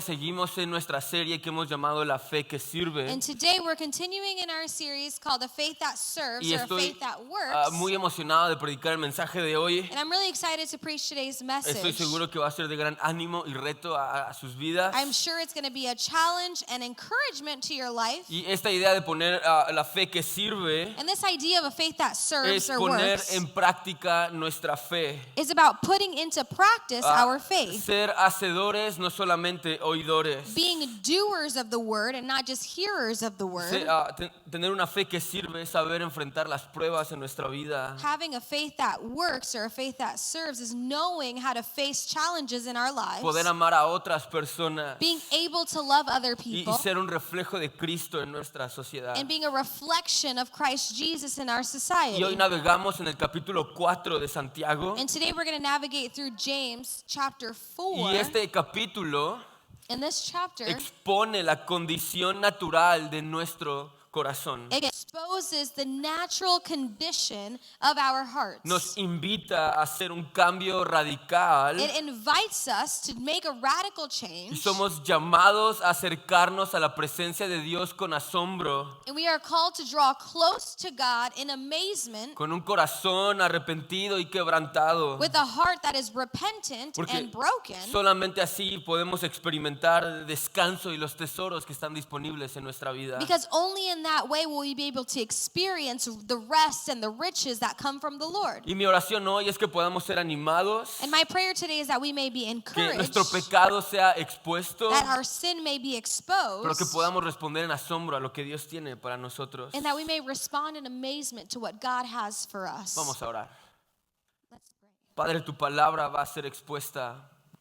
Seguimos en nuestra serie que hemos llamado La Fe que Sirve. And today we're continuing in our series called The Faith That Serves, Y or A estoy Faith That Works. muy emocionado de predicar el mensaje de hoy. And I'm really excited to preach today's message. Estoy seguro que va a ser de gran ánimo y reto a sus vidas. I'm sure it's going to be a challenge and encouragement to your life. Y esta idea de poner la fe que sirve And this idea of a faith that serves es or poner works en práctica nuestra fe. is about putting into practice our faith. Ser hacedores, no solamente oidores. Being doers of the word and not just hearers of the word. Tener una fe que sirve es saber enfrentar las pruebas en nuestra vida. Having a faith that works or a faith that serves is knowing how to face challenges in our lives. Poder amar a otras personas. Being able to love other people. Y ser un reflejo de Cristo en nuestra sociedad. And being a reflection of Christ Jesus in our society. Y hoy navegamos en el capítulo 4 de Santiago. And today we're going to navigate through James chapter 4. Y este capítulo In this chapter, expone la condición natural de nuestro corazón. it exposes the natural condition of our hearts. Nos invita a hacer un cambio radical. It invites us to make a radical Y change. somos llamados a acercarnos a la presencia de Dios con asombro, And we are called to draw close to God in amazement con un corazón arrepentido y quebrantado. with a heart that is repentant Porque and broken. solamente así podemos experimentar el descanso y los tesoros que están disponibles en nuestra vida. Because only in that way will we be able to experience the rest and the riches that come from the Lord. Y mi oración hoy es que podamos ser animados, And my prayer today is that we may be que encouraged, nuestro pecado sea expuesto, that our sin may be exposed, pero que podamos responder en asombro a lo que Dios tiene para nosotros. and that we may respond in amazement to what God has for us. Vamos a orar. Let's pray. Padre, tu palabra va a ser expuesta.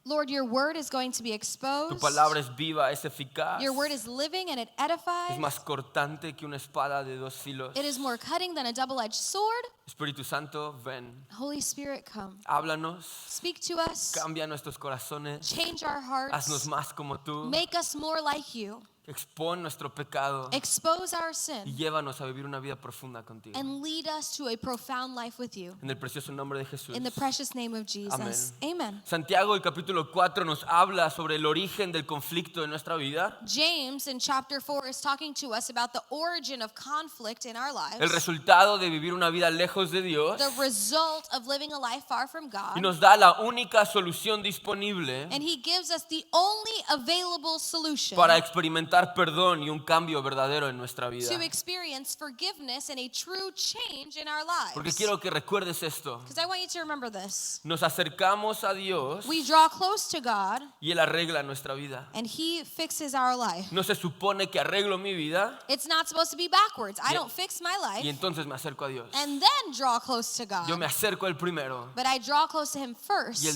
Lord, your word is going to be Tu exposed. palabra es viva, es eficaz. Your word is living and it Es edifies. más cortante que una espada de dos filos. It is more cutting than a double-edged sword. Espíritu Santo, ven, Holy Spirit, come. háblanos, Speak to us. cambia nuestros corazones, Change our haznos hearts. más como tú, Make us more like you. expón nuestro pecado Expose our y sin llévanos a vivir una vida profunda contigo. and lead us to a profound life with you. En el precioso nombre de Jesús. In the precious name of Jesus. Amen. Santiago, el capítulo 4, nos habla sobre el origen del conflicto en nuestra vida, James in chapter 4 is talking to us about the origin of conflict in our el lives. resultado de vivir una vida lejos de Dios, The result of living a life far from y God. nos da la única solución disponible And he gives us the only available solution para experimentar perdón y un cambio verdadero en nuestra vida. to experience forgiveness and a true change in our lives. Porque quiero que recuerdes esto. Because I want you to remember this. Nos acercamos a Dios We draw close to God y Él arregla nuestra vida. and he fixes our life. No se supone que arreglo mi vida It's not supposed to be backwards. I Yeah. don't fix my y life entonces me acerco a Dios. and then draw close to Yo me God. acerco a Él primero But I draw close to him first y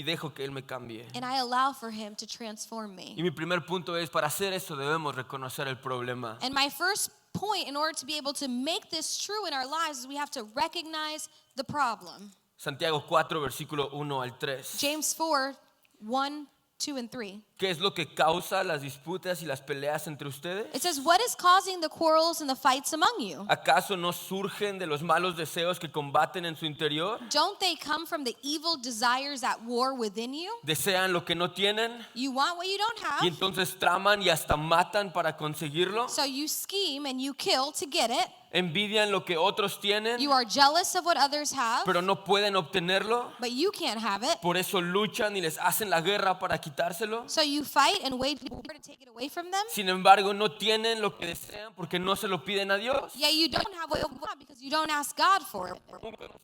dejo que Él me cambie. and I allow for him to transform me. Y mi primer punto es, para hacer eso debemos reconocer el problema. And my first point, in order to be able to make this true in our lives, is we have to recognize the problem. Santiago 4, versículo 1 al 3. James 4, 1, 2, and 3. ¿Qué es lo que causa las disputas y las peleas entre ustedes? It says, what is causing the quarrels and the fights among you? ¿Acaso no surgen de los malos deseos que combaten en su interior? Don't they come from the evil desires at war within you? ¿Desean lo que no tienen? You want what you don't Y have, entonces traman y hasta matan para conseguirlo. so you scheme and you kill to get it. Envidian lo que otros tienen, You are jealous of what others have, pero no pueden obtenerlo. but you can't have it. Por eso luchan y les hacen la guerra para quitárselo. So you fight and wage war to take it away from them. Sin embargo, no tienen lo que desean porque no se lo piden a Dios. Yet you don't have what you want because you don't ask God for it. Nunca se lo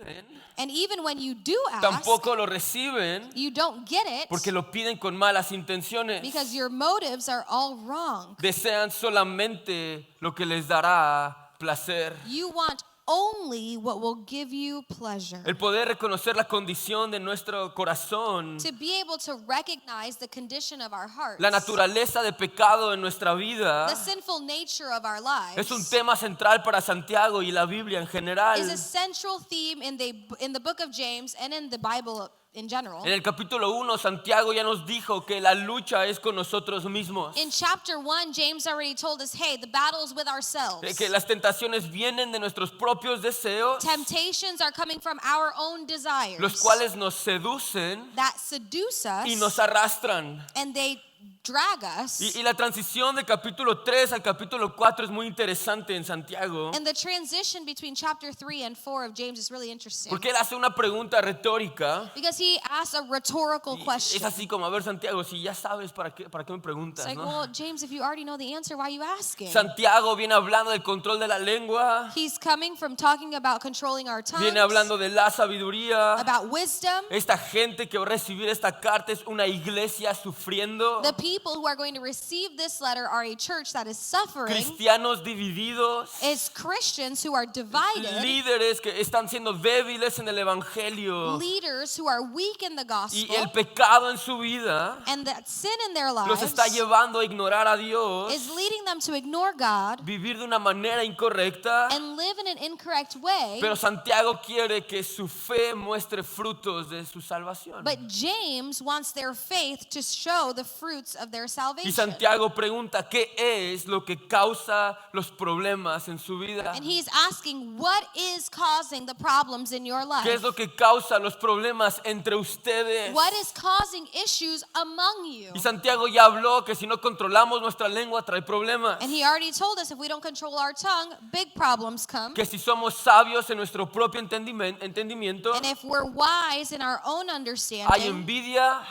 piden, And even when you do ask, tampoco lo reciben you don't get it porque lo piden con malas intenciones. because your motives are all wrong. Desean solamente lo que les dará placer. You want only what will give you pleasure. El poder reconocer la condición de nuestro corazón, To be able to recognize the condition of our hearts, la naturaleza de pecado en nuestra vida, the sinful nature of our lives, es un tema central para Santiago y la Biblia en general. is a central theme in the book of James and in the Bible in general. En el capítulo 1, Santiago ya nos dijo que la lucha es con nosotros mismos. In chapter 1, James already told us, hey, the battle is with ourselves. Que las tentaciones vienen de nuestros propios deseos, Temptations are coming from our own desires los cuales nos seducen that seduce us y nos arrastran. and they drag us. Y la transición del capítulo 3 al capítulo 4 es muy interesante en Santiago, And the transition between chapter 3 and 4 of James is really interesting. porque él hace una pregunta retórica. Because he asks a rhetorical Y es question. así como, a ver, Santiago, si ya sabes, ¿para qué me It's preguntas? like, ¿no? well, James, if you already know the answer, why are you asking? Santiago viene hablando del control de la lengua, He's coming from talking about controlling our tongues, viene hablando de la sabiduría. about wisdom. Esta gente que va a recibir esta carta es una iglesia sufriendo, The people who are going to receive this letter are a church that is suffering. cristianos divididos, It's Christians who are divided, líderes que están siendo débiles en el evangelio, leaders who are weak in the y gospel, el pecado en su vida and that sin in their los lives está llevando a ignorar a Dios, is leading them to ignore God vivir de una manera incorrecta. and live in an incorrect way. Pero Santiago quiere que su fe muestre frutos de su salvación. But James wants their faith to show the fruits of their Y salvation. Santiago pregunta, ¿qué es lo que causa los problemas en su vida? And he's asking, what is causing the problems in your ¿Qué es life? lo que causa los problemas entre ustedes? What is causing issues among you? Y Santiago ya habló que si no controlamos nuestra lengua trae problemas. And he already told us if we don't control our tongue, big problems come. Que si somos sabios en nuestro propio entendimiento, And if we're wise in our own hay understanding, envidia,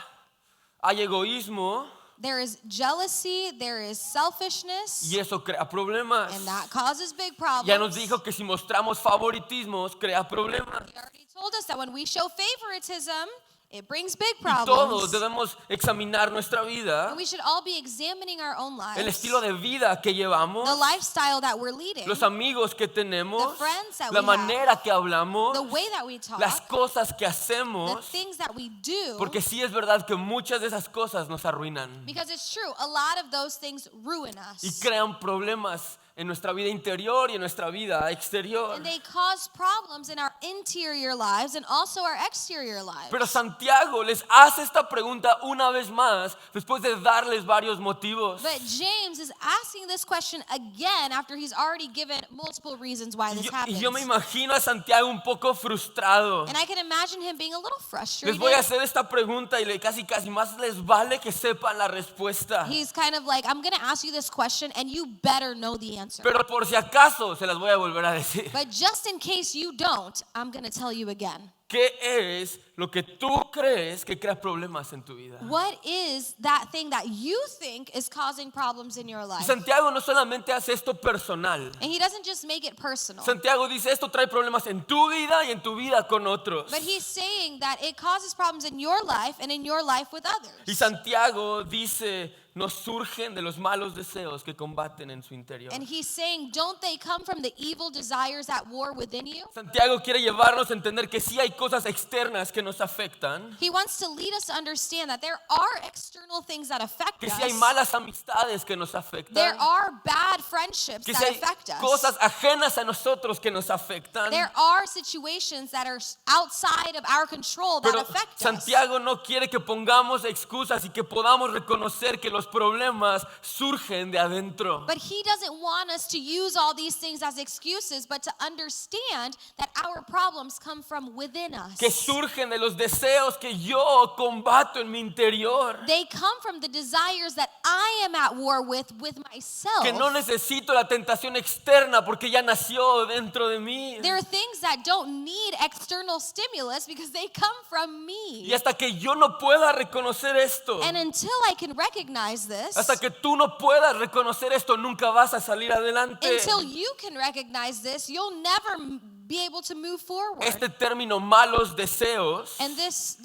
hay egoísmo there is jealousy, there is selfishness, y eso crea problemas. and that causes big problems. Ya nos dijo que si mostramos favoritismos crea problemas. He already told us that when we show favoritism, it brings big Y todos problems. debemos examinar nuestra vida, And we should all be examining our own el lives, estilo de vida que llevamos, the lifestyle that we're leading, los amigos que tenemos, the friends that la we have, manera que hablamos, the way that we talk, las cosas que the hacemos, things that we do. porque sí es verdad que muchas de esas cosas nos arruinan Because it's true, a lot of those things ruin y us. crean problemas en nuestra vida interior y en nuestra vida exterior. And they cause problems in our interior lives and also our exterior lives. Pero Santiago les hace esta pregunta una vez más después de darles varios motivos. But James is asking this question again after he's already given multiple reasons why this Y happens. yo me imagino a Santiago un poco frustrado. And I can imagine him being a little Les frustrated. voy a hacer esta pregunta y casi más les vale que sepan la respuesta. He's kind of like, I'm going to ask you this question and you better know the answer. Pero por si acaso se las voy a volver a decir. But just in case you don't, I'm going to tell you again. ¿Qué es lo que tú crees que crea problemas en tu vida? What is that thing that you think is causing problems in your Y life? Santiago no solamente hace esto personal. And he doesn't just make it personal. Santiago dice esto trae problemas en tu vida y en tu vida con otros. But he's saying that it causes problems in your life and in your life with Y others. Santiago dice, nos surgen de los malos deseos que combaten en su interior. And he's saying, don't they come from the evil desires at war within you? Santiago quiere llevarnos a entender que sí hay cosas externas que nos afectan, He wants to lead us to understand that there are external things that affect que sí hay us. malas amistades que nos There afectan, are bad friendships que that sí hay affect us. cosas ajenas a nosotros que nos afectan. There are situations that are outside of our control that Pero affect us. Santiago no quiere que pongamos excusas y que podamos reconocer que los problemas surgen de adentro. But he doesn't want us to use all these things as excuses, but to understand that our problems come from within us. Que surgen de los deseos que yo combato en mi interior. They come from the desires that I am at war with myself. Que no necesito la tentación externa porque ya nació dentro de mí. There are things that don't need external stimulus because they come from me. Y hasta que yo no pueda reconocer esto, And until I can recognize this, hasta que tú no puedas reconocer esto, nunca vas a salir adelante. until you can recognize this, you'll never be able to move forward. Este término malos deseos And this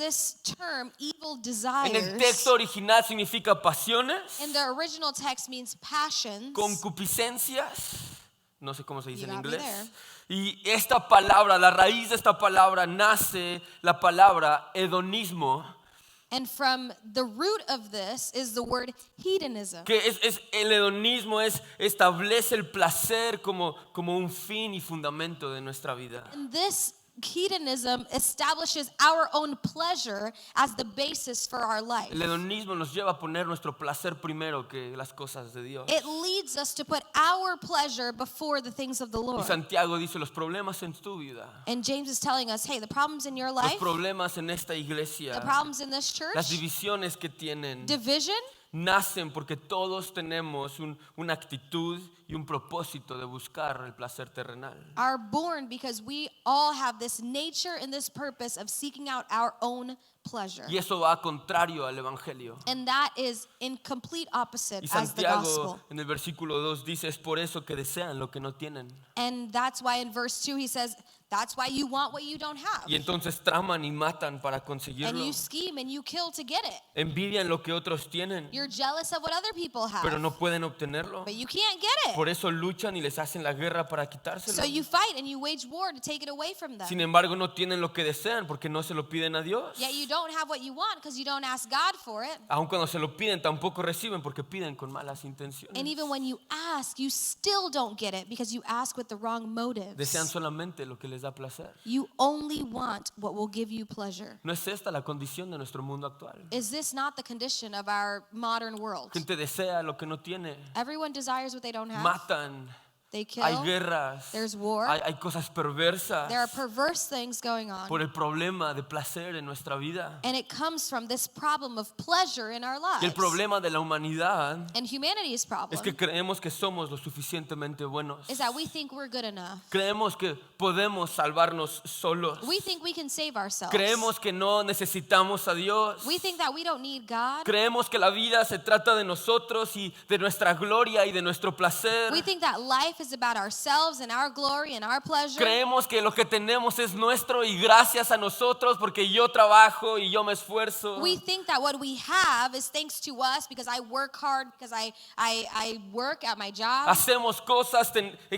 term, evil en el desires, texto original significa pasiones, in the original text means passions, concupiscencias, No sé cómo se dice You en got me inglés. there. Y esta palabra, la raíz de esta palabra nace la palabra hedonismo, And from the root of this is the word hedonism. que el hedonismo establece el placer como un fin y fundamento de nuestra vida. And this hedonism establishes our own pleasure as the basis for our life. El hedonismo nos lleva a poner nuestro placer primero que las cosas de Dios. It leads us to put our pleasure before the things of the Y Lord. Santiago dice, los problemas en tu vida, And James is telling us, hey, the problems in your los life, problemas en esta iglesia, the problems in this las church, divisiones que tienen, division, nacen porque todos tenemos una actitud y un propósito de buscar el placer terrenal. are born because we all have this nature and this purpose of seeking out our own pleasure. Y eso va contrario al evangelio. And that is in complete opposite Y as the Santiago gospel. en el versículo 2 dice, es por eso que desean lo que no tienen. And that's why in verse 2 he says, that's why you want what you don't have. Y entonces traman y matan para And conseguirlo. you scheme and you kill to get it. Envidian lo que otros tienen, You're jealous of what other people pero have, no pueden obtenerlo. but you can't get it. Por eso luchan y les hacen la guerra para quitárselo. So you fight and you wage war to take it away from them. Sin embargo, no tienen lo que desean porque no se lo piden a Dios. Yet you don't have what you want because you don't ask God for it. Aun cuando se lo piden, tampoco reciben porque piden con malas And intenciones. even when you ask, you still don't get it because you ask with the wrong motives. Desean solamente lo que les da placer. You only want what will give you pleasure. ¿No es esta la condición de nuestro mundo actual? Is this not the condition of our modern world? Gente desea lo que no tiene. Everyone desires what they don't have. Matan. They kill. Hay guerras. There's war. Hay cosas perversas There are perverse things going on. por el problema de placer en nuestra vida. And it comes from this problem of pleasure in our Y el lives. problema de la humanidad And humanity's problem es que creemos que somos lo suficientemente buenos. is that we think we're good enough. Creemos que podemos salvarnos solos. We think we can save ourselves. Creemos que no necesitamos a Dios. We think that we don't need God. Creemos que la vida se trata de nosotros y de nuestra gloria y de nuestro placer. We think that life is about ourselves and our glory and our pleasure. Creemos que lo que tenemos es nuestro y gracias a nosotros porque yo trabajo y yo me esfuerzo. We think that what we have is thanks to us because I work hard, because I work at my job. Hacemos cosas,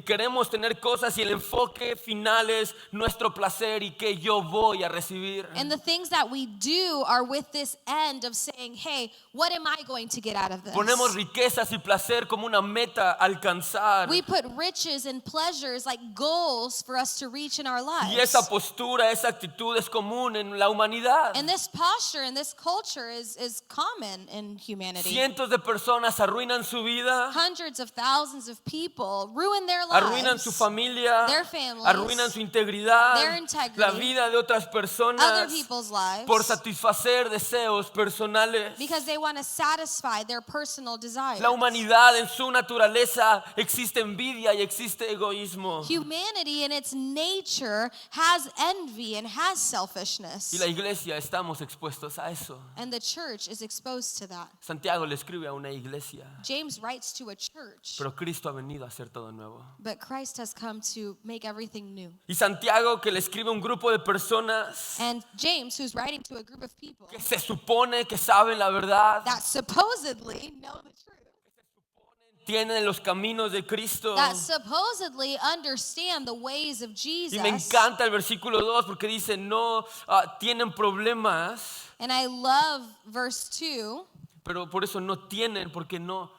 queremos tener cosas y el enfoque final es nuestro placer y que yo voy a recibir. And the things that we do are with this end of saying, hey, what am I going to get out of this? Ponemos riquezas y placer como una meta a alcanzar. We put riches and pleasures like goals for us to reach in our lives. Y esa postura, esa actitud es común en la humanidad. And this posture and this culture is common in humanity. Cientos de personas arruinan su vida, Hundreds of thousands of people ruin their lives. arruinan su familia, Their families, arruinan su integridad, their integrity, la vida de otras other personas people's lives por satisfacer deseos personales. because they want to satisfy their personal desires. La humanidad en su naturaleza existe envidia y existe egoísmo. Humanity in its nature has envy and has selfishness. Y la iglesia estamos expuestos a eso. And the church is exposed to that. Santiago le escribe a una iglesia, James writes to a church, pero Cristo ha venido a hacer todo nuevo. but Christ has come to make everything new. Y Santiago que le escribe a un grupo de personas And James, who's writing to a group of people que se supone que saben la verdad, that supposedly know the truth, tienen los caminos de Cristo. that supposedly understand the ways of Jesus. Y me encanta el versículo 2 porque dice, no tienen problemas, And I love verse 2 pero por eso no tienen, porque no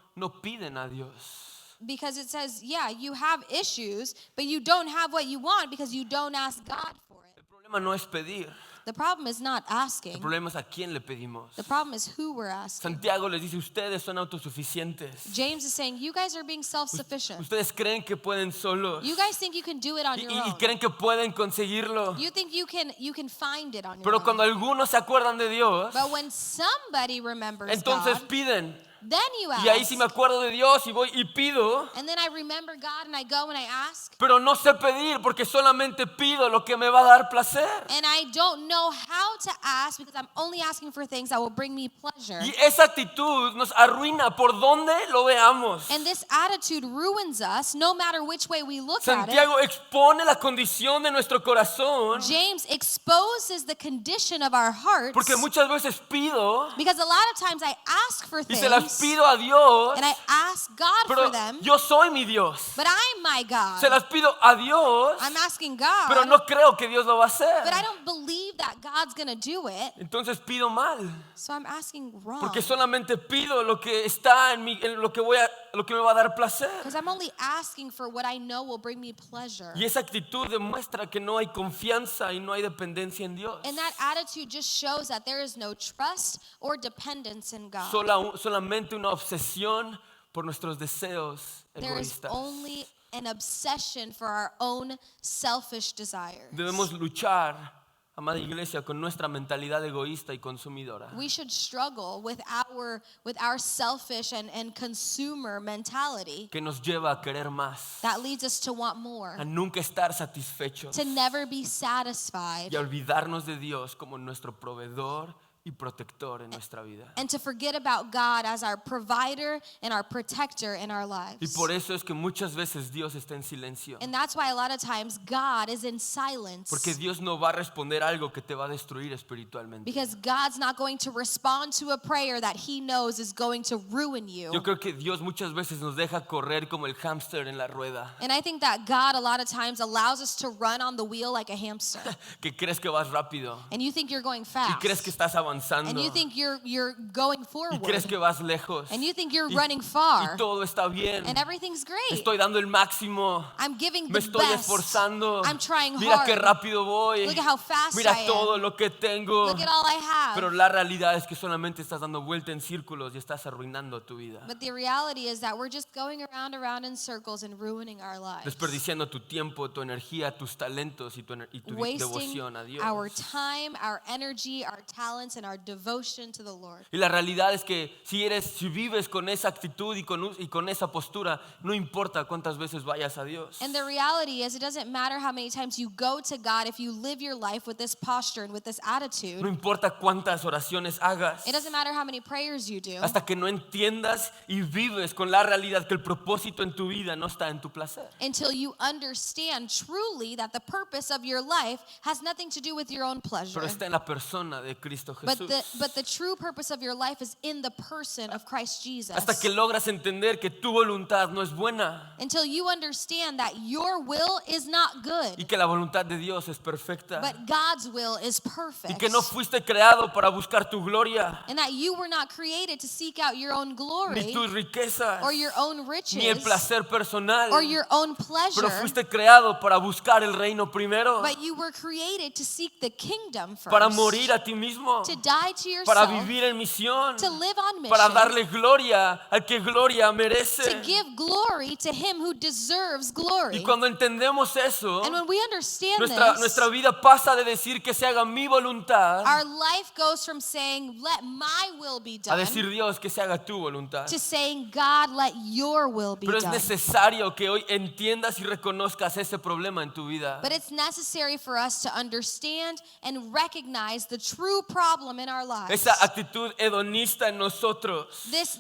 piden a Dios. because it says, yeah, you have issues, but you don't have what you want because you don't ask God for it. El problema no es pedir, The problem is not el asking. problema es a quién le pedimos. The problem is who we're asking. Santiago les dice, ustedes son autosuficientes. James is saying, you guys are being self-sufficient. Ustedes creen que pueden solos You guys think you can do it on y, your y own. creen que pueden conseguirlo. You think you can find it on your Pero own. cuando algunos se acuerdan de Dios, But when somebody remembers entonces God, piden. then you Y ahí ask. sí me acuerdo de Dios y voy y pido, And then I remember God and I go and I ask. pero no sé pedir porque solamente pido lo que me va a dar placer. And I don't know how to ask because I'm only asking for things that will bring me pleasure. Y esa actitud nos arruina por donde lo veamos. And this attitude ruins us no matter which way we look at it. Santiago expone la condición de nuestro corazón James exposes the condition of our hearts porque muchas veces pido because a lot of times I ask for y things se las this. pido a Dios, And I ask God pero for them, yo soy mi Dios. but I'm my God. Se las pido a Dios, I'm asking God, pero no creo que Dios lo va a hacer. but I don't believe that God's going to do it. Entonces pido mal, So I'm asking wrong. porque solamente pido lo que está en lo que me va a dar placer. Because I'm only asking for what I know will bring me pleasure. Y esa actitud demuestra que no hay confianza y no hay dependencia en Dios. And that attitude just shows that there is no trust or dependence in God. Solamente una obsesión por nuestros deseos There is egoístas. only an obsession for our own selfish desires. Debemos luchar, amada iglesia, con nuestra mentalidad egoísta y consumidora, We should struggle with our selfish and consumer mentality que nos lleva a querer más, that leads us to want more, a nunca estar satisfechos to never be satisfied, y a olvidarnos de Dios como nuestro proveedor y protector en nuestra vida. and to forget about God as our provider and our protector in our Y lives. por eso es que muchas veces Dios está en silencio, And that's why a lot of times God is in silence. porque Dios no va a responder algo que te va a destruir espiritualmente. Because God's not going to respond to a prayer that He knows is going to ruin you. Yo creo que Dios muchas veces nos deja correr como el hámster en la rueda, And I think that God a lot of times allows us to run on the wheel like a hamster. que crees que vas rápido And you think you're going y fast. crees que estás avanzando And you think you're going y forward. crees que vas lejos And you think you're y, running y far. todo está bien. And everything's great. Estoy dando el máximo. I'm giving Me the estoy best. esforzando. I'm trying Mira hard. qué rápido voy. Look at how fast Mira I todo am. lo que tengo. Look at all I have. Pero la realidad es que solamente estás dando vuelta en círculos y estás arruinando tu vida. But the reality is that we're just going around in circles and ruining our lives. Desperdiciando tu tiempo, tu energía, tus talentos y tu Wasting devoción a Dios. our time, our energy, our talents, and our devotion to the Lord. Y la realidad es que si vives con esa actitud y con esa postura, no importa cuántas veces vayas a Dios. And the reality is, it doesn't matter how many times you go to God if you live your life with this posture and with this attitude. No importa cuántas oraciones hagas. It doesn't matter how many prayers you do. Hasta que no entiendas y vives con la realidad que el propósito en tu vida no está en tu placer. Until you understand truly that the purpose of your life has nothing to do with your own pleasure. Pero está en la persona de Cristo Jesús. But the true purpose of your life is in the person of Christ Jesus. Hasta que logras entender que tu voluntad no es buena Until you understand that your will is not good, y que la voluntad de Dios es perfecta but God's will is y perfect. que no fuiste creado para buscar tu gloria And that you were not created to seek out your own glory ni tus riquezas or your own ni el riches placer personal, or your own pero pleasure, fuiste creado para buscar el reino primero, but you were created to seek the kingdom first, para morir a ti mismo, to die to para yourself, vivir en misión, to live on para mission, darle gloria al que gloria merece. to give glory to him who deserves glory. Y cuando entendemos eso, And when we understand nuestra this, vida pasa de decir que se haga mi voluntad our life goes from saying, let my will be a done, decir Dios que se haga tu voluntad. to saying, God, let your will be Pero es done. necesario que hoy entiendas y reconozcas ese problema en tu vida. But it's necessary for us to understand and recognize the true problem in our lives. Esa actitud hedonista en nosotros This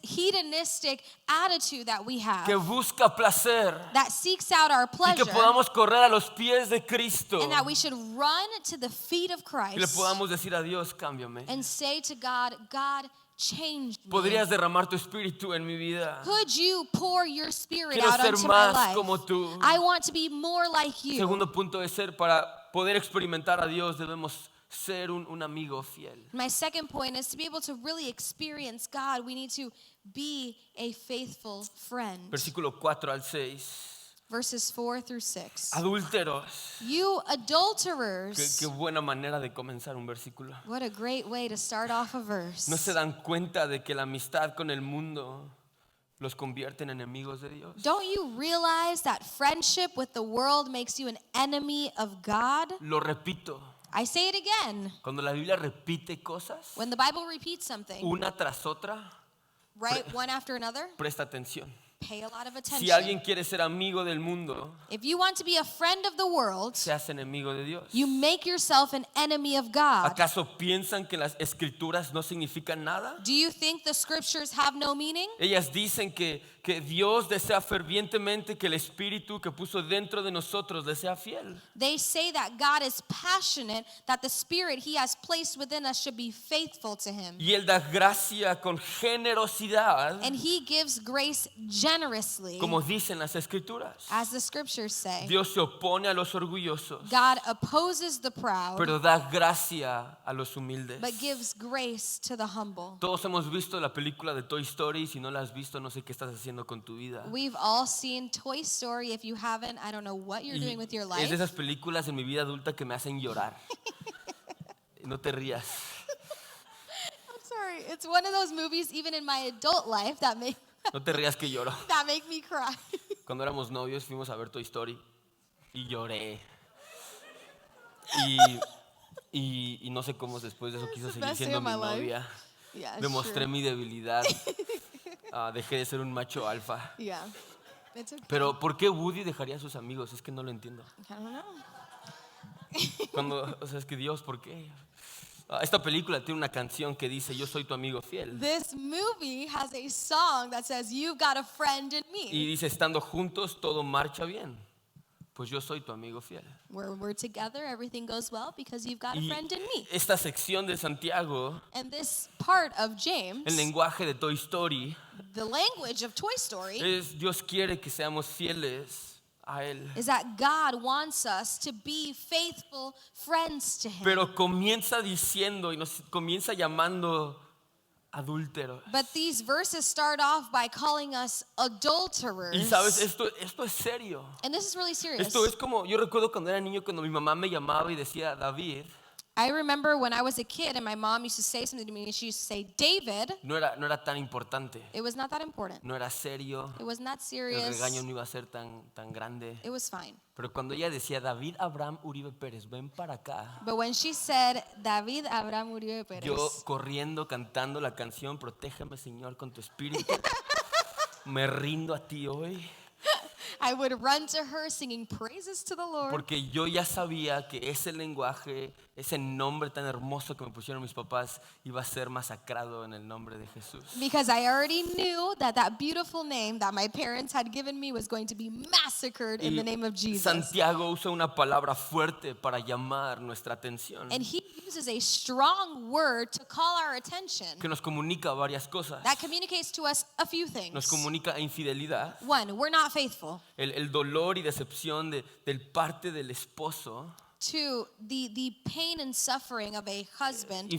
hedonistic attitude that we have que busca placer that seeks out our y pleasure, que podamos correr a los pies de Cristo and that we should run to the feet of y le Christ podamos decir a Dios, cámbiame. and say to God, God, change me. Podrías derramar tu espíritu en mi vida. Could you pour your spirit Quiero out ser onto my más life? como tú. I want to be more like you. Segundo punto de ser, para poder experimentar a Dios debemos ser un amigo fiel. My second point is to be able to really experience God, we need to be a faithful friend. Versículo 4 al 6. Verses 4 through 6. Adúlteros. You adulterers. Qué buena manera de comenzar un versículo. What a great way to start off a verse. ¿No se dan cuenta de que la amistad con el mundo los convierte en enemigos de Dios? Don't you realize that friendship with the world makes you an enemy of God? Lo repito, I say it again. cuando la Biblia repite cosas When the Bible repeats something, una tras otra, right, one after another, presta atención. pay a lot of Si alguien attention. quiere ser amigo del mundo, If you want to be a friend of the world, se hace enemigo de Dios. you make yourself an enemy of God. ¿Acaso piensan que las escrituras no significan nada? Do you think the scriptures have no meaning? Ellas dicen que que Dios desea fervientemente que el Espíritu que puso dentro de nosotros le sea fiel. They say that God is passionate, that the Spirit He has placed within us should be faithful to Him. Y Él da gracia con generosidad, And He gives grace generously, como dicen las Escrituras. as the scriptures say. Dios se opone a los orgullosos, God opposes the proud, pero da gracia a los humildes. but gives grace to the humble. Todos hemos visto la película de Toy Story. Si no la has visto, no sé qué estás haciendo con tu vida. We've all seen Toy Story. If you haven't, I don't know what you're doing with your Es de life. esas películas en mi vida adulta que me hacen llorar. No te rías. I'm sorry. It's one of those movies, even in my adult life, that make No te rías que lloro. me cry. Cuando éramos novios fuimos a ver Toy Story y lloré. Y no sé cómo después de eso quiso the seguir best day siendo of mi my life. novia. Yeah, Demostré sure. mi debilidad. Dejé de ser un macho alfa. Yeah. It's okay. Pero ¿por qué Woody dejaría a sus amigos? Es que no lo entiendo. I don't know. Es que Dios, ¿por qué? Esta película tiene una canción que dice, yo soy tu amigo fiel. This movie has a song that says, "You've got a friend in Y me." dice, estando juntos todo marcha bien. Pues yo soy tu amigo fiel. Where we're together, everything goes well because you've got a Y friend in me. esta sección de Santiago, And this part of James, el lenguaje de Toy Story, the language of Toy Story, es Dios quiere que seamos fieles a Él. is that God wants us to be faithful friends to Him. Pero comienza diciendo y nos comienza llamando adúlteros. But these verses start off by calling us adulterers. Y sabes, esto es serio. And this is really serious. Esto es como, yo recuerdo cuando era niño, cuando mi mamá me llamaba y decía, David, I remember when I was a kid and my mom used to say something to me, and she used to say, "David." no era tan importante, It was not that important. no era serio, It was not el serious. regaño no iba a ser tan grande. It was fine. Pero cuando ella decía, David Abraham Uribe Pérez, ven para acá, But when she said, "David Abraham Uribe yo Pérez," corriendo, cantando la canción, protégeme Señor con tu espíritu, me rindo a ti hoy, I would run to her singing praises to the Lord. porque yo ya sabía que ese lenguaje, ese nombre tan hermoso que me pusieron mis papás, iba a ser masacrado en el nombre de Jesús. Because I already knew that that beautiful name that my parents had given me was going to be massacred in the name of Jesus. Santiago usa una palabra fuerte para llamar nuestra atención, And he uses a strong word to call our attention que nos comunica varias cosas. that communicates to us a few things. Nos comunica infidelidad, One, we're not faithful. el dolor y decepción del parte del esposo. Two, the pain and suffering of a husband.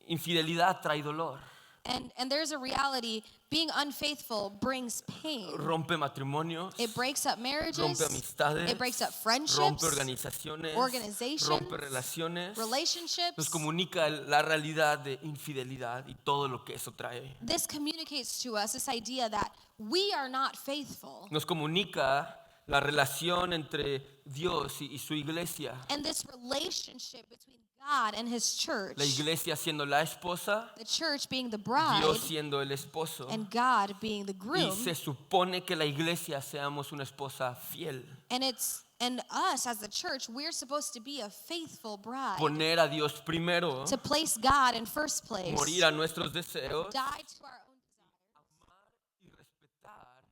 Infidelidad trae dolor, And there's a reality, being unfaithful brings pain. rompe matrimonios, It breaks up marriages. rompe amistades, It breaks up friendships, rompe organizaciones, organizations, rompe relaciones. Nos relationships. comunica la realidad de infidelidad y todo lo que eso trae. This communicates to us this idea that we are not faithful. Nos comunica la relación entre Dios y su iglesia. And this relationship between God and His church, La iglesia siendo la esposa, the church being the bride, Dios siendo el esposo. and God being the Y groom, se supone que la iglesia seamos una esposa fiel. and us as the church, we're supposed to be a faithful bride, Poner a Dios primero, to place God in first place, morir a nuestros deseos die to our own desires. y respetar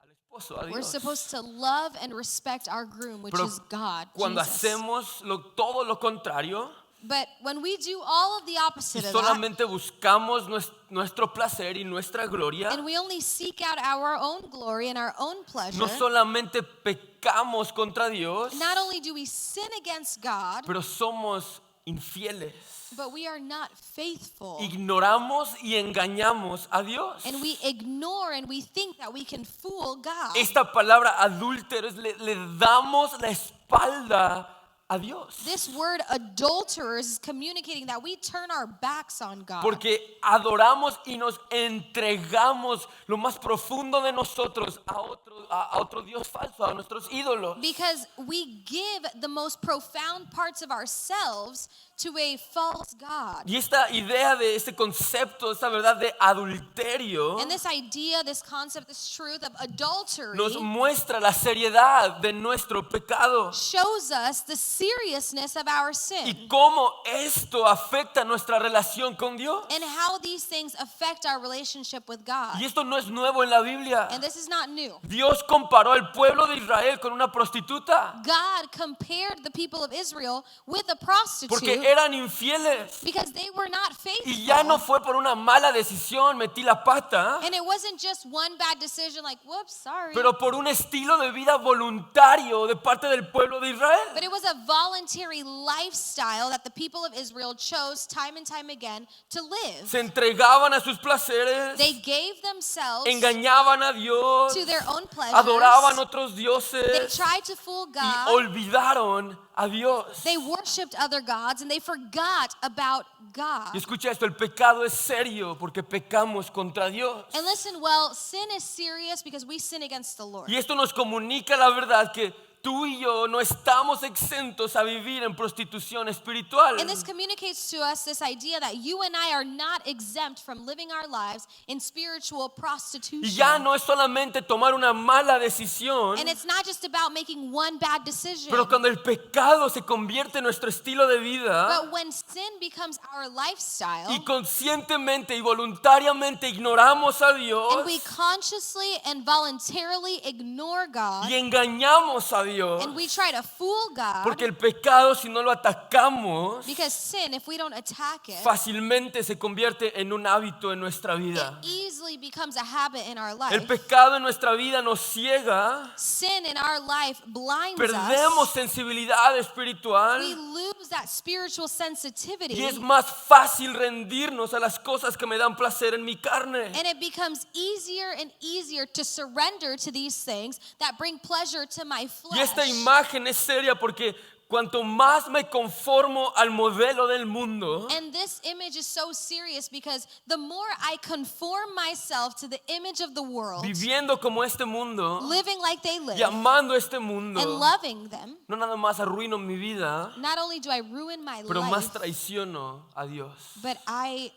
al esposo, a We're Dios. supposed to love and respect our groom, which Pero is God, cuando Jesus. hacemos todo lo contrario But when we do all of the y opposite of that, solamente buscamos nuestro placer y nuestra gloria, and we only seek out our own glory and our own pleasure, no solamente pecamos contra Dios, not only do we sin against God, pero somos infieles. but we are not faithful. Ignoramos y engañamos a Dios. And we ignore and we think that we can fool God. Esta palabra adúltero es le damos la espalda a Dios. This word adulterers is communicating that we turn our backs on God. Porque adoramos y nos entregamos lo más profundo de nosotros a otro Dios falso, a nuestros ídolos. Because we give the most profound parts of ourselves to a false God. Y esta idea de este concepto, esta verdad de adulterio, And this idea, this concept, this truth of adultery nos muestra la seriedad de nuestro pecado. shows us the seriousness of our sin y cómo esto afecta nuestra relación con Dios. and how these things affect our relationship with God. Y esto no es nuevo en la Biblia. And this is not new. Dios comparó al pueblo de Israel con una prostituta God compared the people of Israel with a prostitute porque eran infieles. because they were not Y ya no faithful. fue por una mala decisión, metí la pata, And it wasn't just one bad decision like, whoops, sorry. pero por un estilo de vida voluntario de parte del pueblo de Israel. But it was a voluntary lifestyle that the people of Israel chose time and time again to live. Se entregaban a sus placeres, They gave themselves engañaban a Dios, to their own adoraban pleasures. otros They dioses tried to fool y God. olvidaron a Dios. They worshipped other gods and they forgot about God. Y escucha esto, el pecado es serio porque pecamos contra Dios. And listen, well, sin is serious because we sin against the Lord. Y esto nos comunica la verdad que tú y yo no estamos exentos a vivir en prostitución espiritual. And this communicates to us this idea that you and I are not exempt from living our lives in spiritual Y prostitution. ya no es solamente tomar una mala decisión, And it's not just about making one bad decision. pero cuando el pecado se convierte en nuestro estilo de vida But when sin becomes our lifestyle y conscientemente y voluntariamente ignoramos a Dios and we consciously and voluntarily ignore God y engañamos a Dios, and we try to fool God, porque el pecado, si no lo atacamos, because sin, if we don't attack it, fácilmente se convierte en un hábito en nuestra it vida. easily becomes a habit in our El life. pecado en nuestra vida nos ciega, Sin in our life blinds perdemos us. sensibilidad We espiritual lose that spiritual sensitivity. y es más fácil rendirnos a las cosas que me dan placer en mi carne. And it becomes easier and easier to surrender to these things that bring pleasure to my Y flesh. esta imagen es seria porque cuanto más me conformo al modelo del mundo, And this image is so serious because the more I conform myself to the image of the world, viviendo como este mundo living like they live, y amando este and mundo, loving them, no nada más arruino mi vida, not only do I ruin my pero más life, traiciono a Dios, but I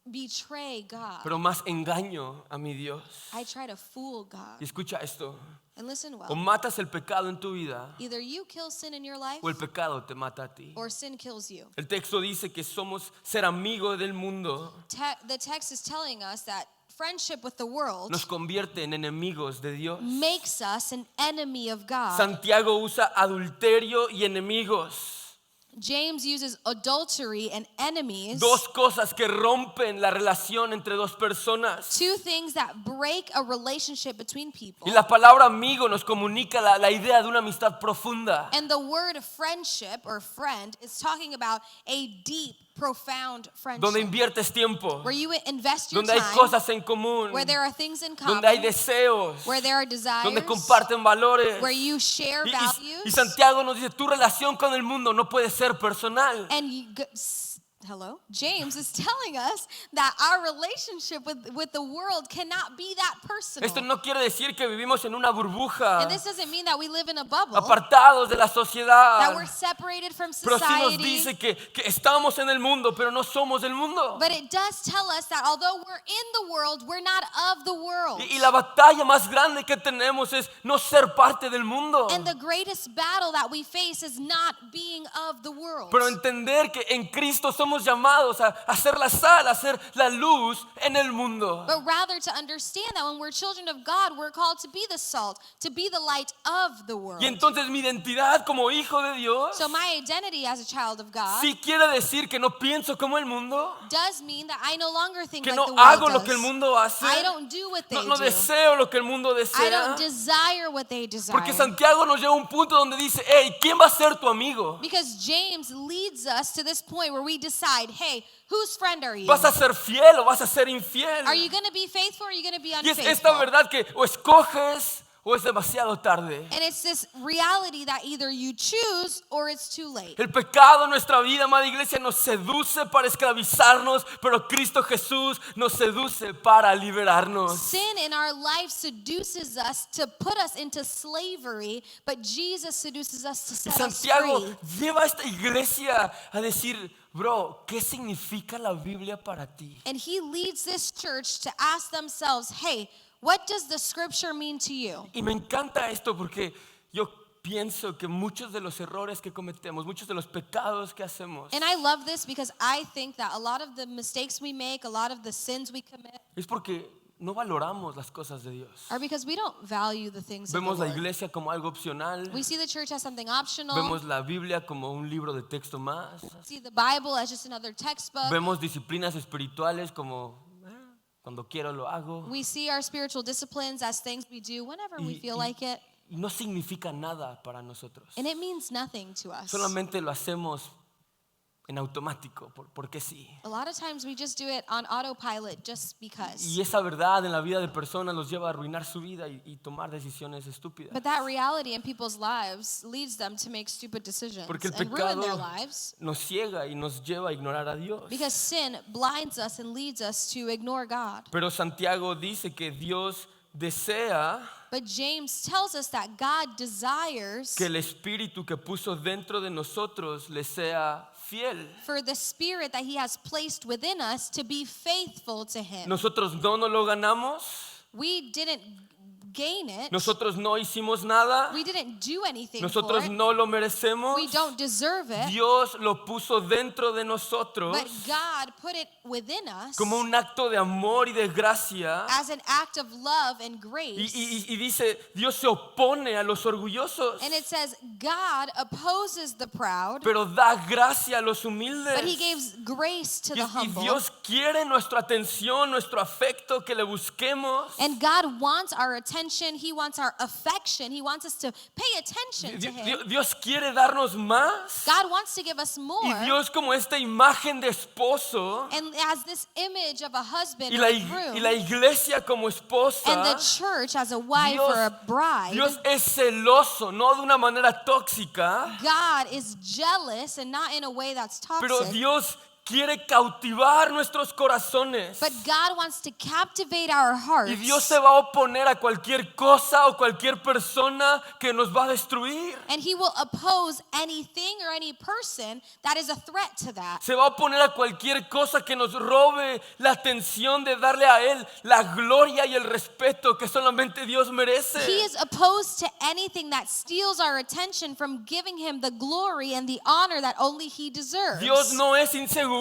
betray God. pero más engaño a mi Dios. I try to fool God. Y escucha esto, And listen o well, matas el pecado en tu vida either you kill sin in your life o el pecado te mata a ti. or sin kills you. El texto dice que somos ser amigos del mundo, The text is telling us that friendship with the world nos convierte en enemigos de Dios. makes us an enemy of God. Santiago usa adulterio y enemigos. James uses adultery and enemies, Dos cosas que rompen la relación entre dos personas. two things that break a relationship between people. Y la palabra amigo nos comunica la idea de una amistad profunda, And the word friendship or friend is talking about a deep, profound friendship donde inviertes tiempo, where you invest your donde hay time, cosas en común, where there are things in common, donde hay deseos, where there are desires, donde comparten valores. where you share values. Y Santiago nos dice, tu relación con el mundo no puede ser personal. And hello, James is telling us that our relationship with the world cannot be that personal. Esto no quiere decir que vivimos en una burbuja, And this doesn't mean that we live in a bubble, apartados de la that sociedad. we're separated from Pero sí nos society. dice que estamos en el mundo, pero no somos del mundo. But it does tell us that although we're in the world, we're not of the world. Y la batalla más grande que tenemos es no ser parte del mundo, And the greatest battle that we face is not being of the world. pero entender que en Cristo somos llamados a ser la sal, a ser la luz en el mundo. But rather to understand that when we're children of God, we're called to be the salt, to be the light of the world. Y entonces mi identidad como hijo de Dios So my identity as a child of God sí quiere decir que no pienso como el mundo, does mean that I no longer think que like no the world hago lo does. que el mundo hace, I don't do what they no do. deseo lo que el mundo I desea. don't desire what they desire. Porque Santiago nos lleva a un punto donde dice, hey, ¿quién va a ser tu amigo? Because James leads us to this point where we decide, hey, whose friend are you? ¿Vas a ser fiel o vas a ser infiel? Are you going to be faithful or are you going to be Y es unfaithful? esta verdad que o escoges o es demasiado tarde. And it's this reality that either you choose or it's too late. El pecado en nuestra vida, amada iglesia, nos seduce para esclavizarnos, pero Cristo Jesús nos seduce para liberarnos. Sin in our life seduces us to put us into slavery, but Jesus seduces us to Y set us Santiago free. lleva a esta iglesia a decir, bro, ¿qué significa la Biblia para ti? And he leads this church to ask themselves, hey, what does the scripture mean to you? Y me encanta esto porque yo pienso que muchos de los errores que cometemos, muchos de los pecados que hacemos, And I love this because I think that a lot of the mistakes we make, a lot of the sins we commit, es porque no valoramos las cosas de Dios. are because we don't value the things of the Vemos la Lord. iglesia como algo opcional. We see the church as something optional. Vemos la Biblia como un libro de texto más. We see the Bible as just another textbook. Vemos disciplinas espirituales como cuando quiero lo hago. We see our spiritual disciplines as things we do whenever we feel like it. Y no significa nada para nosotros. And it means nothing to us. Solamente lo hacemos en automático, porque sí. A lot of times we just do it on autopilot just because. Y esa verdad en la vida de personas los lleva a arruinar su vida y tomar decisiones estúpidas. But that reality in people's lives leads them to make stupid decisions Porque el and ruin their pecado lives. nos ciega y nos lleva a ignorar a Dios. Because sin blinds us and leads us to ignore God. Pero Santiago dice que Dios desea But James tells us that God desires que el espíritu que puso dentro de nosotros le sea fiel. for the spirit that he has placed within us to be faithful to him. Nosotros no nos lo ganamos, We didn't gain it. nosotros no hicimos nada, We didn't do anything nosotros for it. no lo merecemos. We don't deserve it. Dios lo puso dentro de nosotros But God put it within us como un acto de amor y de gracia. as an act of love and grace. Y dice, Dios se opone a los orgullosos, And it says God opposes the proud, pero da gracia a los but he humildes. gives grace to the Y humble. Dios quiere nuestra atención, nuestro afecto, que le busquemos. And God wants our attention. He wants our affection. He wants us to pay attention to him. Dios quiere darnos más. God wants to give us more. Y Dios, como esta imagen de esposo, And as this image of a husband y or la, a y groom, la iglesia como and the esposa, church as a wife or a bride, Dios es celoso, no de una manera tóxica, God is jealous and not in a way that's pero toxic. Dios quiere cautivar nuestros corazones. But God wants to captivate our hearts. Y Dios se va a oponer a cualquier cosa o cualquier persona que nos va a destruir. And he will oppose anything or any person that is a threat to that. Se va a oponer a cualquier cosa que nos robe la atención de darle a Él la gloria y el respeto que solamente Dios merece. He is opposed to anything that steals our attention from giving him the glory and the honor that only he deserves. Dios no es inseguro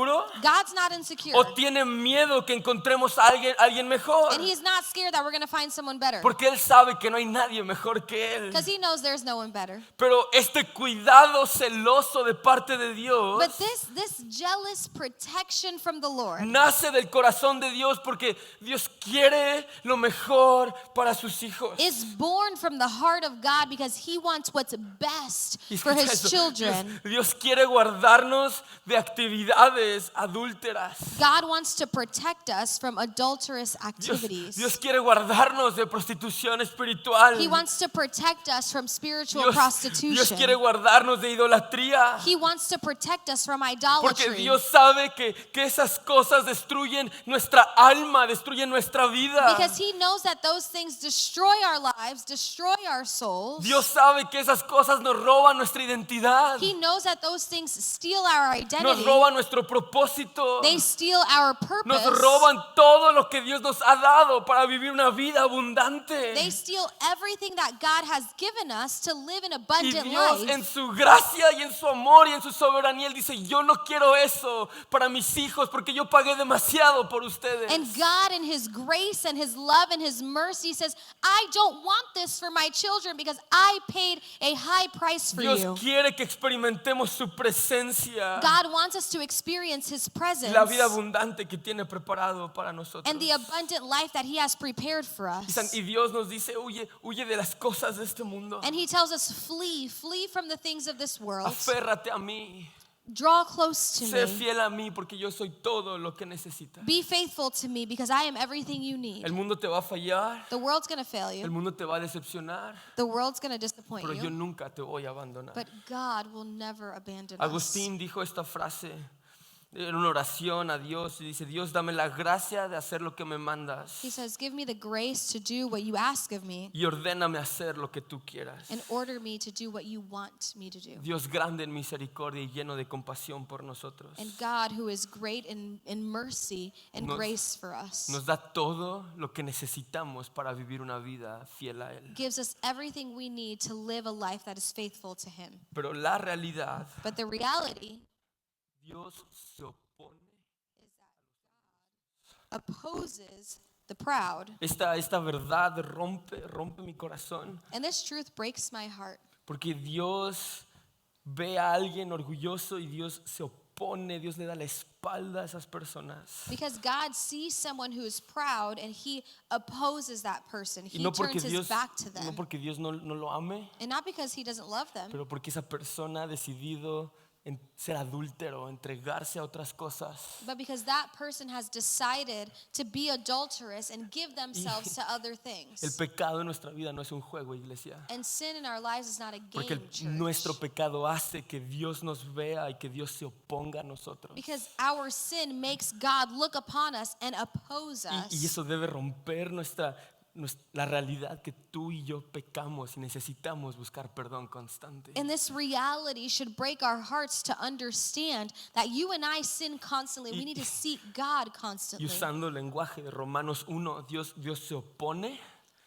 God's not insecure. o tiene miedo que encontremos a alguien mejor, And he's not scared that we're going to find someone better. porque Él sabe que no hay nadie mejor que Él. Because he knows there's no one better. Pero este cuidado celoso de parte de Dios But this jealous protection from the Lord nace del corazón de Dios, porque Dios quiere lo mejor para sus hijos. is born from the heart of God because he wants what's best Y for escucha his eso, children. Dios quiere guardarnos de actividades adúlteras. God wants to protect us from adulterous activities. Dios quiere guardarnos de prostitución espiritual. He wants to protect us from spiritual Dios prostitution. quiere guardarnos de idolatría. He wants to protect us from Porque idolatry. Dios sabe que esas cosas destruyen nuestra alma, destruyen nuestra vida. Because he knows that those things destroy our lives, destroy our souls. Dios sabe que esas cosas nos roban nuestra identidad. He knows that those things steal our Nos identity. roban nuestro propósito. They steal our Nos purpose. roban todo lo que Dios nos ha dado para vivir una vida abundante. They steal everything that God has given us to live an Y abundant Dios life. en su gracia y en su amor y en su soberanía, Él dice, yo no quiero eso para mis hijos porque yo pagué demasiado por ustedes. And God in his grace and his love and his mercy says, I don't want this for my children because I paid a high price for Dios you. quiere que experimentemos su presencia God wants us to experience his y presence la vida abundante que tiene preparado para nosotros. and the abundant life that he has prepared for us. Y Dios nos dice, huye de las cosas de este mundo. And he tells us, flee from the things of this world. Aférrate a mí. Draw close to Sé me. fiel a mí porque yo soy todo lo que necesitas. Be faithful to me because I am everything you need. El mundo te va a fallar, The world's going to fail el you. mundo te va a decepcionar, The world's going to disappoint pero yo you. nunca te voy a abandonar. But God will never abandon us. Agustín dijo esta frase en una oración a Dios y dice, Dios, dame la gracia de hacer lo que me mandas He says, give me the grace to do what you ask of me y ordéname hacer lo que tú quieras. and order me to do what you want me to do. Dios grande en misericordia y lleno de compasión por nosotros. And God, who is great in mercy and Nos- grace for us, Nos da todo lo que necesitamos para vivir una vida fiel a Él. gives us everything we need to live a life that is faithful to Him. Pero la realidad, But the reality Dios se opone. opposes the proud, Esta verdad rompe mi corazón. and this truth breaks my heart. Porque Dios ve a alguien orgulloso y Dios se opone, Dios le da la espalda a esas personas. Because God sees someone who is proud and He opposes that person. Y He no porque turns His Dios, back to no them. porque Dios no lo ame, And not because He doesn't love them, pero porque esa persona ha decidido ser adúltero, entregarse a otras cosas. but because that person has decided to be adulterous and give themselves to other El things. pecado en nuestra vida no es un juego, iglesia. And sin in our lives is not a Porque game, nuestro church. pecado hace que Dios nos vea y que Dios se oponga a nosotros. Because our sin makes God look upon us and oppose Y us. eso debe romper la realidad que tú y yo pecamos y necesitamos buscar perdón constante. And this reality should break our hearts to understand that you and I sin constantly. We need to seek God Y constantly. usando el lenguaje de Romanos 1, Dios se opone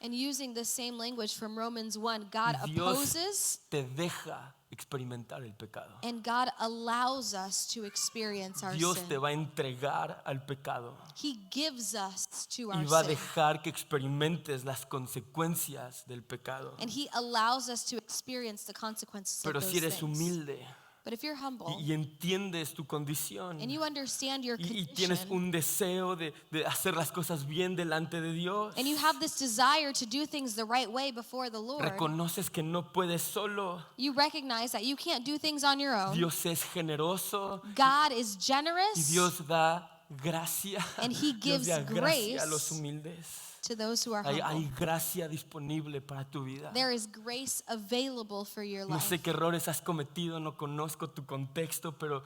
And using the same language from Romans 1, God y Dios opposes te deja experimentar el pecado. and God allows us to experience our Dios sin. te va a entregar al pecado He gives us to y our va a sin. dejar que experimentes las consecuencias del pecado. And He allows us to experience the consequences Pero of si those eres things. humilde But if you're humble y entiendes tu condición and you understand your y tienes condition un deseo de hacer las cosas bien delante de Dios, and you have this desire to do things the right way before the Lord, reconoces que no puedes solo. you recognize that you can't do things on your own. Dios es generoso God is y generous Dios da gracia. And He Dios gives da gracia a grace los humildes. to those who are Hay humble. gracia disponible para tu vida. There is grace available for your No sé life. qué errores has cometido, no conozco tu contexto, pero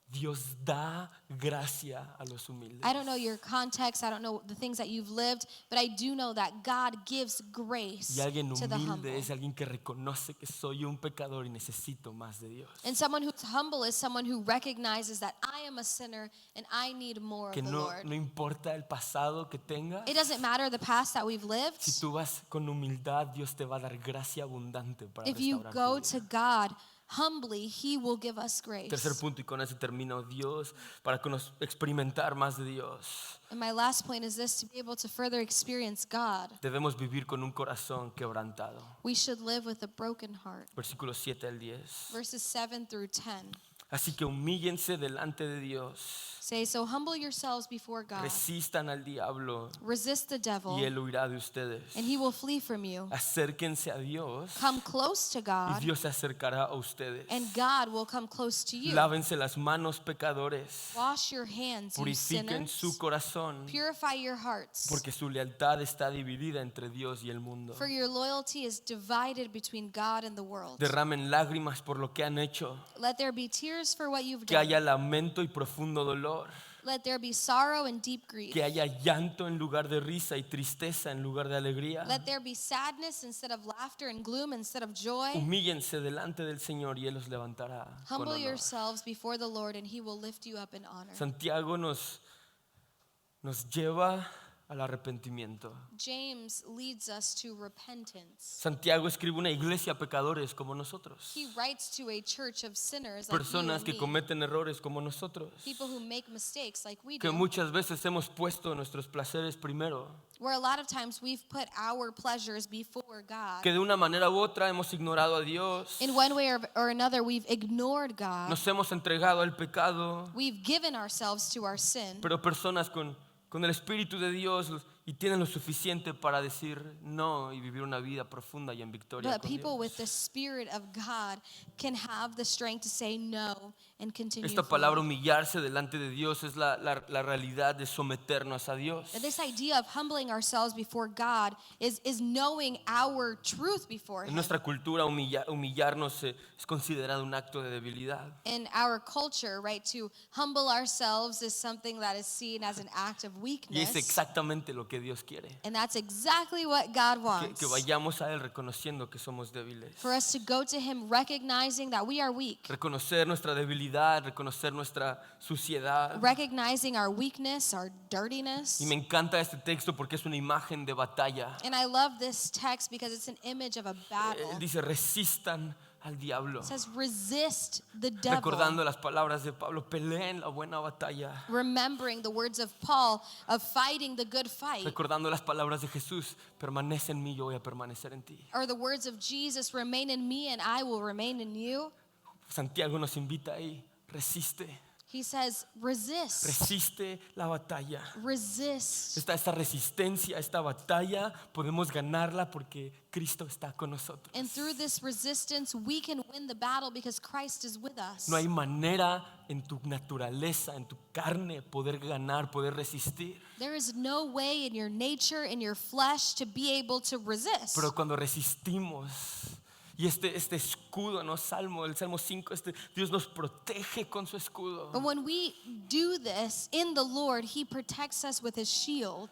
Dios da gracia a los humildes. I don't know your context, I don't know the things that you've lived, but I do know that God gives grace Y alguien to the humble. humilde es alguien que reconoce que soy un pecador y necesito más de Dios. And someone who's humble is someone who recognizes that I am a sinner and I need more Que of the no Lord. importa el pasado que tengas, It doesn't matter the past that we've lived. si tú vas con humildad, Dios te va a dar gracia abundante para If you restaurar go tu vida. to God humbly, He will give us grace. Tercer punto, y con ese termino, Dios, para experimentar más de Dios, And my last point is this: to be able to further experience God, debemos vivir con un corazón quebrantado. we should live with a broken heart. Versículos 7 al 10. Verses 7 through 10 Así que humíllense delante de Dios, say, so humble yourselves before God, resistan al diablo resist the devil, y él huirá de ustedes. and he will flee from you. Acérquense a Dios Come close to y God, Dios se acercará a ustedes. and God will come close to you. Lávense las manos, pecadores. Wash your hands, you Purifiquen sinners. su corazón, Purify your hearts, porque su lealtad está dividida entre Dios y el mundo. for your loyalty is divided between God and the world. Derramen lágrimas por lo que han hecho. Let there be tears for what you've Que done. haya lamento y profundo dolor. Let there be sorrow and deep grief. Que haya llanto en lugar de risa y tristeza en lugar de alegría. Let there be sadness instead of laughter and gloom instead of joy. Humíllense delante del Señor y Él los levantará con Humble honor. yourselves before the Lord, and He will lift you up in honor. Santiago nos lleva al arrepentimiento. James leads us to repentance. Santiago escribe una iglesia a pecadores como nosotros. He writes to a church of sinners like you Personas and que me, cometen errores como nosotros. people who make mistakes like we Que do, muchas veces hemos puesto nuestros placeres primero. where a lot of times we've put our pleasures before God. Que de una manera u otra hemos ignorado a Dios. In one way or another, we've ignored God. Nos hemos entregado al pecado. We've given ourselves to our sin. Pero personas con el Espíritu de Dios y tienen lo suficiente para decir no y vivir una vida profunda y en victoria But con people Dios. with the Spirit of God can have the strength to say no and continue Esta palabra forward. humillarse delante de Dios es la realidad de someternos a Dios. This idea of humbling ourselves before God is knowing our truth before En Him. nuestra cultura humillarnos es considerado un acto de debilidad. In our culture, right, to humble ourselves is something that is seen as an act of Y es weakness. exactamente lo que Dios quiere. And that's exactly what God Que wants. vayamos a Él reconociendo que somos débiles. For us to go to Him recognizing that we are weak, Reconocer nuestra debilidad, reconocer nuestra suciedad. recognizing our weakness, our dirtiness. Y me encanta este texto porque es una imagen de batalla. And I love this text because it's an image of a battle. Él dice, resistan al diablo. It says, resist the devil. Recordando las palabras de Pablo, peleen la buena batalla. Remembering the words of Paul of fighting the good fight. Recordando las palabras de Jesús, permanece en mí, yo voy a permanecer en ti. Or the words of Jesus, remain in me and I will remain in you. Santiago nos invita ahí, resiste. He says, resist. Resiste la batalla. Resist. Esta resistencia, esta batalla, podemos ganarla porque Cristo está con nosotros. And through this resistance, we can win the battle because Christ is with us. No hay manera en tu naturaleza, en tu carne, poder ganar, poder resistir. There is no way in your nature, in your flesh, to be able to resist. Pero cuando resistimos, y este escudo, ¿no? El Salmo 5, Dios nos protege con su escudo. But when we do this in the Lord, He protects us with His shield.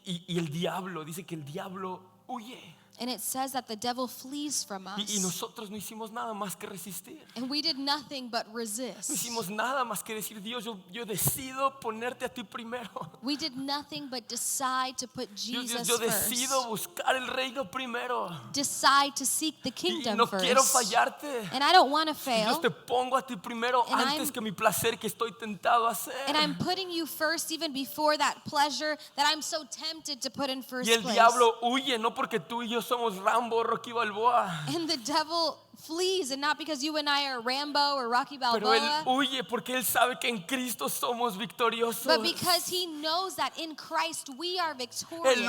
Y el diablo, dice que el diablo huye. And it says that the devil flees from us. Y nosotros no hicimos nada más que resistir. And we did nothing but No resist. hicimos nada más que decir, Dios, yo decido ponerte a ti primero. We did nothing but decide to put Jesus Yo first. decido buscar el reino primero. Decide to seek the Y kingdom no quiero first. fallarte. And I don't want to Dios, fail. te pongo a ti primero And antes I'm- que mi placer que estoy tentado a hacer. And I'm putting you first even before that pleasure that I'm so tempted to put in first Y el place. diablo huye, no porque tú y yo somos Rambo, Rocky Balboa, And the devil flees, and not because you and I are Rambo or Rocky pero él Balboa, huye porque él sabe que en Cristo somos victoriosos. but because he knows that in Christ we are Él victorious.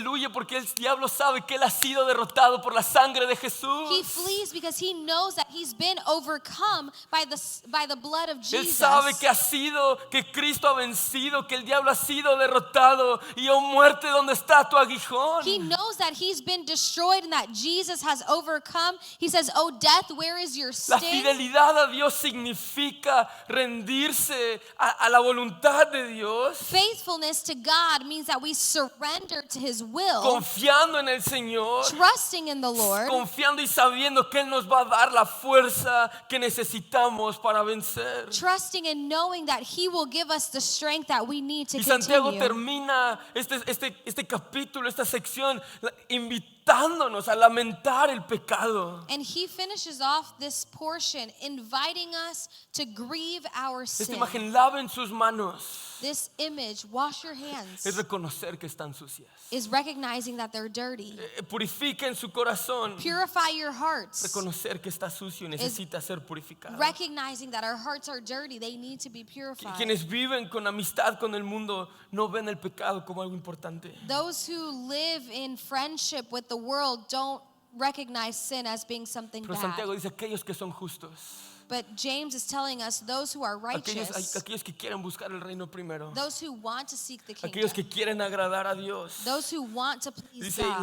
huye porque el diablo sabe que él ha sido derrotado por la sangre de Jesús. He flees because he knows that he's been overcome by the blood of Él Jesus. sabe que Cristo ha vencido, que el diablo ha sido derrotado y oh muerte, ¿dónde está tu aguijón? He knows that he's been destroyed and that Jesus has overcome. He says, "Oh death, where is your La sting?" fidelidad a Dios significa rendirse a la voluntad de Dios, Faithfulness to God means that we surrender to His will, confiando en el Señor, trusting in the Lord, confiando y sabiendo que Él nos va a dar la fuerza que necesitamos para vencer. trusting and knowing that He will give us the strength that we need to Y Santiago continue. termina este capítulo, esta sección, invitándonos a lamentar el pecado. And he finishes off this portion inviting us to grieve our Esta sin. imagen, laven sus manos, This image, wash your hands, es reconocer que están sucias. is recognizing that they're dirty. Purifiquen su corazón, Purify your hearts, reconocer que está sucio y necesita ser purificado. recognizing that our hearts are dirty. They need to be purified. Quienes viven con amistad con el mundo no ven el pecado como algo importante. Those who live in friendship with the world don't recognize sin as being something Pero bad. Santiago dice, aquellos que son justos, But James is telling us those who are righteous, aquellos que quieren buscar el reino primero, those who want to seek the aquellos que kingdom, quieren agradar a Dios, those who want to please dice, God.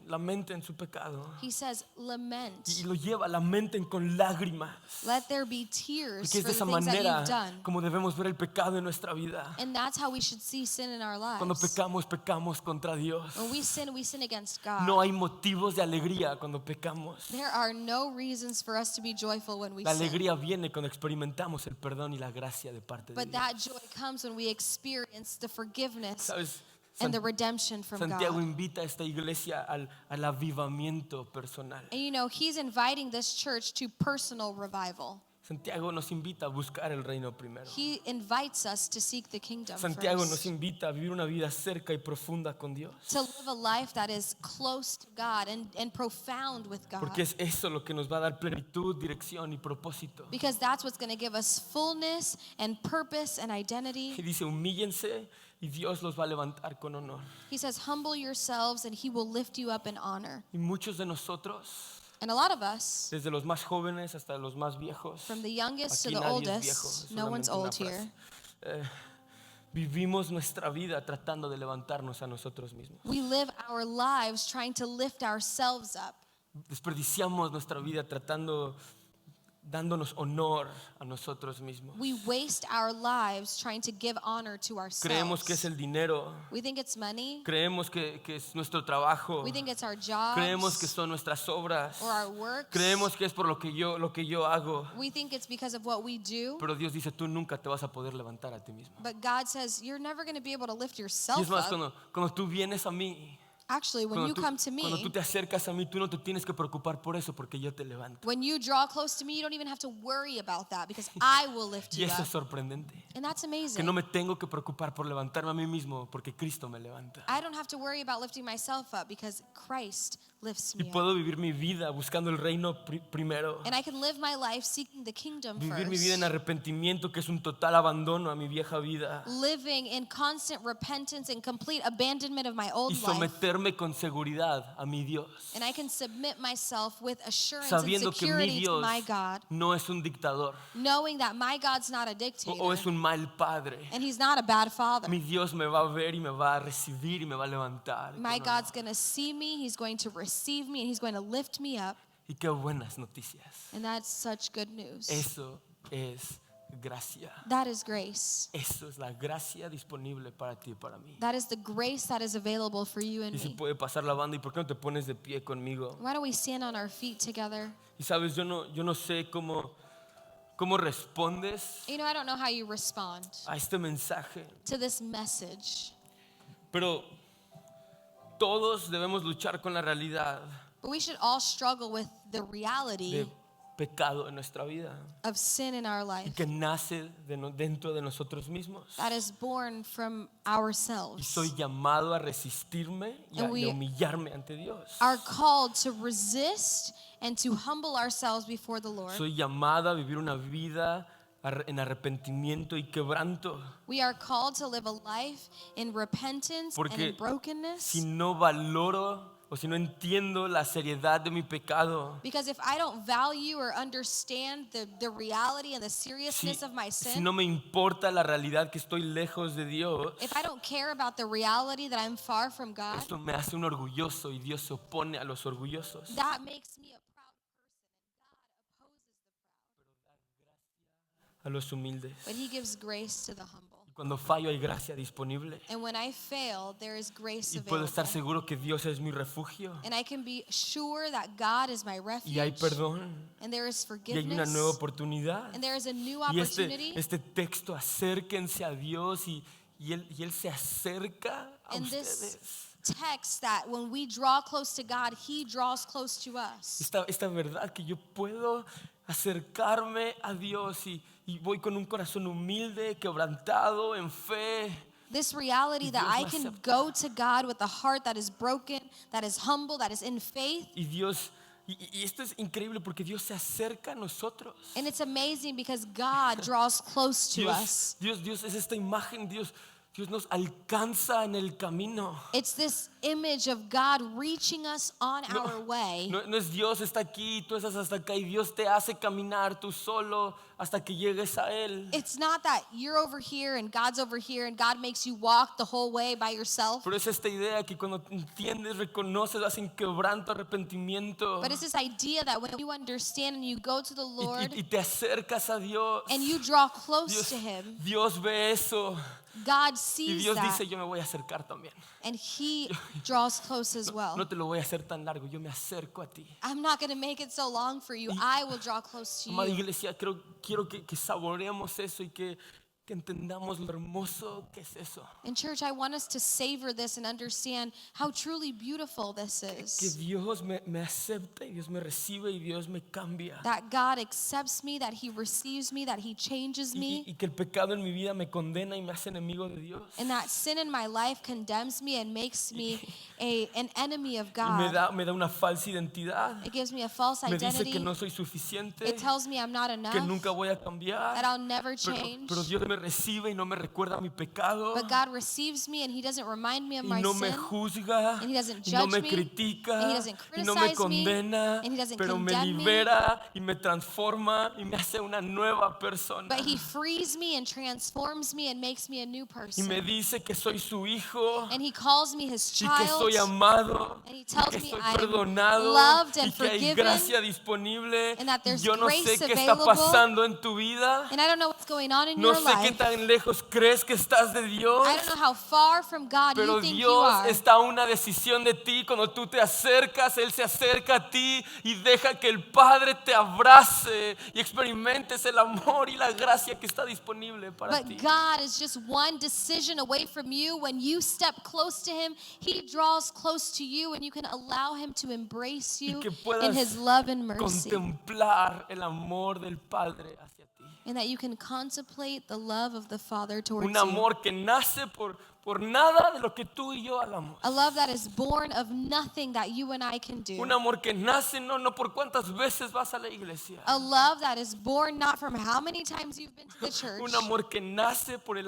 lamenten su pecado. He says, lament. Y lo lleva, lamenten con lágrimas. Let there be tears Porque es for de the esa things that manera you've done. como debemos ver el pecado en nuestra vida. And that's how we should see sin in our Cuando lives. pecamos contra Dios. When we sin against God. No hay motivos de alegría cuando pecamos. There are no reasons for us to be joyful when we La sin. alegría viene cuando experimentamos el perdón y la gracia de parte de But Dios. that joy comes when we experience the forgiveness ¿Sabes? and the redemption from Santiago God. invita a esta iglesia al avivamiento personal. And you know, he's inviting this church to personal revival. Santiago nos invita a buscar el reino primero. He invites us to seek the kingdom Santiago nos first. invita a vivir una vida cerca y profunda con Dios. To live a life that is close to God and profound with God. Porque es eso lo que nos va a dar plenitud, dirección y propósito. Because that's what's going to give us fullness and purpose and identity. Y dice, humíllense y Dios los va a levantar con honor. He says, humble yourselves and he will lift you up in honor. Y muchos de nosotros, And a lot of us, desde los más jóvenes hasta los más viejos, from the youngest to aquí the nadie es viejo, oldest, es no one's solamente una old frase. here. Vivimos nuestra vida tratando de levantarnos a nosotros mismos. We live our lives trying to lift ourselves up. Desperdiciamos nuestra vida dándonos honor a nosotros mismos. We waste our lives trying to give honor to Creemos que es ourselves. el dinero, We think it's money. creemos que es nuestro trabajo, We think it's our jobs creemos que son nuestras obras, or our works. creemos que es por lo que yo hago. We think it's because of what we do. Pero Dios dice, tú nunca te vas a poder levantar a ti mismo. But God says, you're never going to be able to lift Y yourself es más, up. cuando tú vienes a mí, Actually, when you come to cuando tú me, te acercas a mí, tú no te tienes que preocupar por eso porque yo te levanto. when you draw close to me, you don't even have to worry about that because I will lift Y you eso up. es sorprendente. And that's Que amazing. no me tengo que preocupar por levantarme a mí mismo porque Cristo me levanta. I don't have to worry about lifting myself up because Christ lifts Y me up. puedo vivir mi vida buscando el reino primero. And I can live my life seeking the kingdom Vivir mi vida en first. arrepentimiento, que es un total abandono a mi vieja vida. Living in constant repentance and complete abandonment of my old Y life. someterme con seguridad a mi Dios. And I can submit myself with assurance and Sabiendo que mi security to Dios my God, no es un dictador knowing that my God's not a o dictator es un mal padre. and he's not a bad father. Mi Dios me va a ver y me va a recibir y me va a levantar. My God's going to see me, he's going to receive me, and he's going to lift me up. Y qué buenas noticias. And that's such good news. Eso es gracia. That is grace. Eso es la gracia disponible para ti y para mí. That is the grace that is available for you and Y si me. puede pasar la banda, ¿y por qué no te pones de pie conmigo? Why don't we stand on our feet together? Y sabes, yo no sé cómo respondes You know, I don't know how you respond a este mensaje, to this message, pero todos debemos luchar con la realidad but we should all struggle with the reality de pecado en nuestra vida of sin in our y life que nace dentro de nosotros mismos. that is born from Y ourselves. soy llamado a resistirme y a And we humillarme ante Dios. Are called to resist and to humble ourselves before the Lord. Soy llamado a vivir una vida en arrepentimiento y quebranto. We are called to live a life in repentance and Porque in brokenness. si no valoro o si no entiendo la seriedad de mi pecado, Because if I don't value or understand the reality and the seriousness of my si sin, no me importa la realidad que estoy lejos de Dios, if I don't care about the reality that I'm far from God, esto me hace un orgulloso y Dios se opone a los orgullosos. that makes me a proud person and God opposes the A los humildes. proud. But He gives grace to the humble. Cuando fallo hay gracia disponible. And when I fail, there is grace Y puedo estar available. seguro que Dios es mi refugio. And I can be sure that God is my Y hay refuge. perdón. And there is Y hay una forgiveness. nueva oportunidad. And there is a new Y opportunity. este texto, acérquense a Dios y él se acerca a And ustedes. this text that when we draw close to God, He draws close to us. Esta verdad que yo puedo acercarme a Dios y voy con un corazón humilde, quebrantado, en fe. This reality that Dios I me can acepta. go to God with a heart that is broken, that is humble, that is in faith. Y Dios, y esto es increíble porque Dios se acerca a nosotros. And it's amazing because God draws close to us. Dios es esta imagen, Dios nos alcanza en el camino. It's this image of God reaching us on our way. No es Dios está aquí, tú estás hasta acá y Dios te hace caminar tú solo hasta que llegues a Él. It's not that you're over here and God's over here and God makes you walk the whole way by yourself. Pero es esta idea que cuando entiendes, reconoces, vas en quebranto, arrepentimiento But it's this idea that when you understand and you go to the Lord y te acercas a Dios. and you draw close to Him, Dios ve eso God y sees Dios that dice, yo me voy a acercar también. and He draws close as well. No te lo voy a hacer tan largo, yo me acerco a ti. I'm not going to make it so long for you. I will draw close to Amada you. iglesia, quiero que saboreemos eso y que entendamos lo hermoso que es eso. In church, I want us to savor this and understand how truly beautiful this Que is. Dios me acepta y Dios me recibe y Dios me cambia. That God accepts me, that He receives me, that He changes me, Y que el pecado en mi vida me condena y me hace enemigo de Dios. and that sin in my life condemns me and makes me an enemy of Y me God. da una falsa identidad. It gives me a false Me dice identity. que no soy suficiente, It tells me I'm not que enough, nunca voy a cambiar. that I'll never change. Pero Dios me me recibe y no me recuerda mi pecado. But God receives me and he doesn't remind me of Y my no me sin. juzga, And he doesn't y no judge me me, critica, and he doesn't y no me criticize me, condena, and he doesn't pero me condemn me. libera y me transforma y me hace una nueva persona. But he frees me and transforms me and makes me a new Y me person. dice que soy su hijo And he calls me his y que child. soy amado And he y tells que me soy I'm perdonado loved y and que hay forgiven. gracia disponible. And that Y there's yo no sé grace qué está available. pasando en tu vida. And I don't know what's going on in No your sé qué life. tan lejos crees que estás de Dios. I don't know how far from God Pero you think you Dios are. está a una decisión de ti. Cuando tú te acercas, Él se acerca a ti y deja que el Padre te abrace y experimentes el amor y la gracia que está disponible para ti. But God is just one decision away from you. When you step close to him, he draws close to you and you can allow him to embrace Y you que in puedas his love and mercy. contemplar el amor del Padre hacia ti. And that you can contemplate the love of the Father towards Un you. amor que nace por nada de lo que tú y yo hagamos. A love that is born of nothing that you and I can do. Un amor que nace no por cuántas veces vas a la iglesia. A love that is born not from how many times you've been to the church. Un amor que nace por el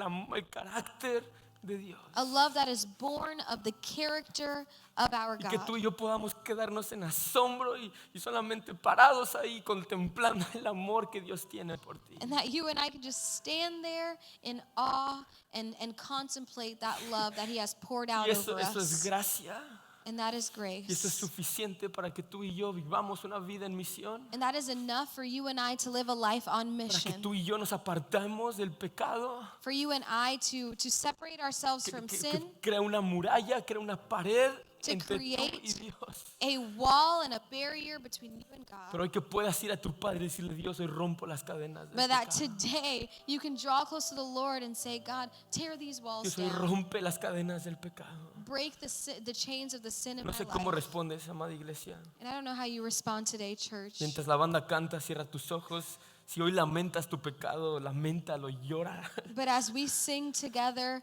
carácter de Dios. A love that is born of the character of our Y que God. tú y yo podamos quedarnos en asombro y solamente parados ahí contemplando el amor que Dios tiene por ti. And that you and I can just stand there in awe and contemplate that love that he has poured out Y eso over es us. gracia. And that is Y eso es grace. suficiente para que tú y yo vivamos una vida en misión. And that is enough for you and I to live a life on Para que mission. tú y yo nos apartamos del pecado. For you and I to separate ourselves from Que sin, crea una muralla, crea una pared to entre tú y create Dios. a wall and a barrier between you and God. Pero hoy que puedas ir a tu Padre y decirle, Dios, hoy rompo las cadenas del But that pecado. today you can draw close to the Lord and say, God, tear these walls Dios, hoy down. rompe las cadenas del pecado. Break the chains of the sin in No my sé cómo life. respondes, amada iglesia. And I don't know how you respond today, church. Mientras la banda canta, cierra tus ojos. Si hoy lamentas tu pecado, laméntalo, llora. But as we sing together,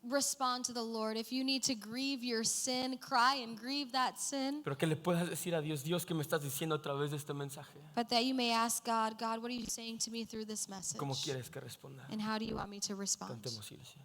respond to the Lord. If you need to grieve your sin, cry and grieve that sin. Pero que le puedas decir a Dios, Dios, ¿qué me estás diciendo a través de este mensaje? But that you may ask God, God, what are you saying to me through this message? ¿Cómo quieres que responda? And how do you want me to respond? Cantemos, iglesia.